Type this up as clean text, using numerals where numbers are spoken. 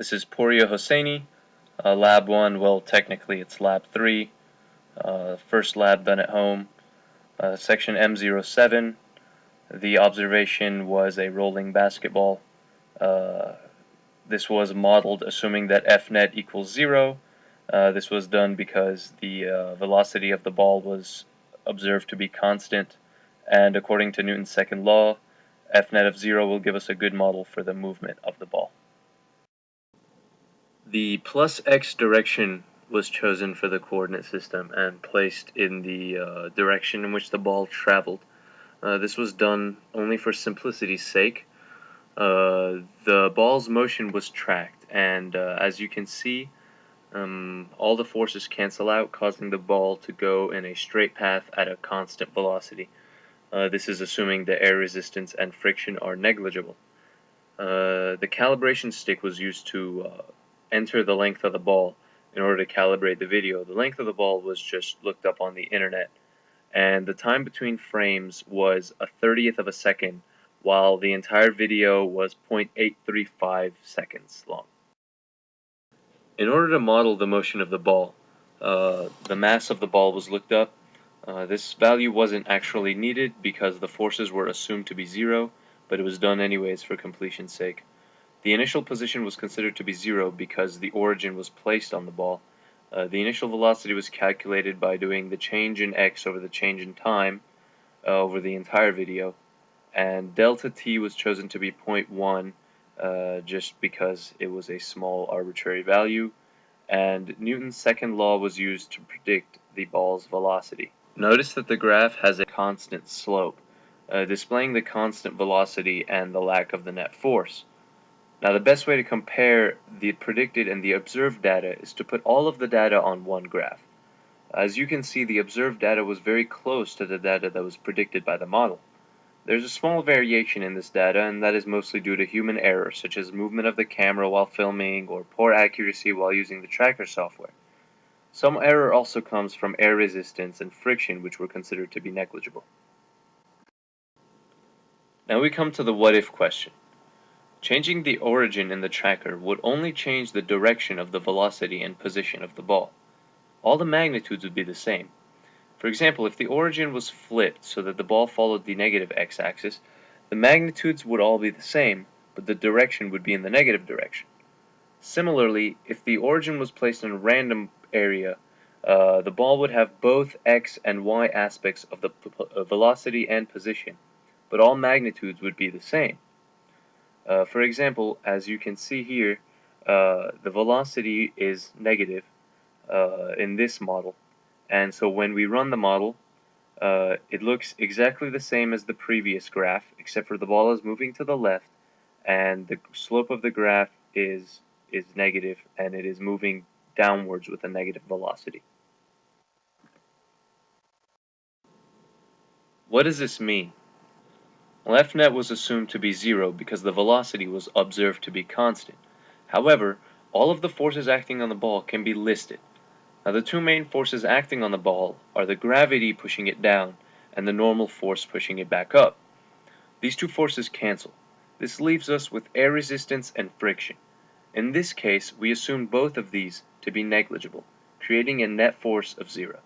This is Pouria Hosseini, Lab 1, well technically it's Lab 3, first lab done at home, Section M07. The observation was a rolling basketball. This was modeled assuming that F net equals 0. This was done because the velocity of the ball was observed to be constant, and according to Newton's second law, F net of 0 will give us a good model for the movement of the ball. The plus x direction was chosen for the coordinate system and placed in the direction in which the ball traveled. This was done only for simplicity's sake. The ball's motion was tracked, and as you can see, all the forces cancel out, causing the ball to go in a straight path at a constant velocity. This is assuming the air resistance and friction are negligible. The calibration stick was used to enter the length of the ball in order to calibrate the video. The length of the ball was just looked up on the internet, and the time between frames was 1/30th of a second, while the entire video was 0.835 seconds long. In order to model the motion of the ball, the mass of the ball was looked up. This value wasn't actually needed because the forces were assumed to be 0, but it was done anyways for completion's sake. The initial position was considered to be 0 because the origin was placed on the ball. The initial velocity was calculated by doing the change in x over the change in time over the entire video, and delta t was chosen to be 0.1 just because it was a small arbitrary value, and Newton's second law was used to predict the ball's velocity. Notice that the graph has a constant slope, displaying the constant velocity and the lack of the net force. Now, the best way to compare the predicted and the observed data is to put all of the data on one graph. As you can see, the observed data was very close to the data that was predicted by the model. There's a small variation in this data, and that is mostly due to human error, such as movement of the camera while filming or poor accuracy while using the tracker software. Some error also comes from air resistance and friction, which were considered to be negligible. Now we come to the what-if question. Changing the origin in the tracker would only change the direction of the velocity and position of the ball. All the magnitudes would be the same. For example, if the origin was flipped so that the ball followed the negative x-axis, the magnitudes would all be the same, but the direction would be in the negative direction. Similarly, if the origin was placed in a random area, the ball would have both x and y aspects of the velocity and position, but all magnitudes would be the same. For example, as you can see here, the velocity is negative in this model, and so when we run the model, it looks exactly the same as the previous graph, except for the ball is moving to the left, and the slope of the graph is negative, and it is moving downwards with a negative velocity. What does this mean? Well, F net was assumed to be 0 because the velocity was observed to be constant. However, all of the forces acting on the ball can be listed. Now, the two main forces acting on the ball are the gravity pushing it down and the normal force pushing it back up. These two forces cancel. This leaves us with air resistance and friction. In this case, we assume both of these to be negligible, creating a net force of 0.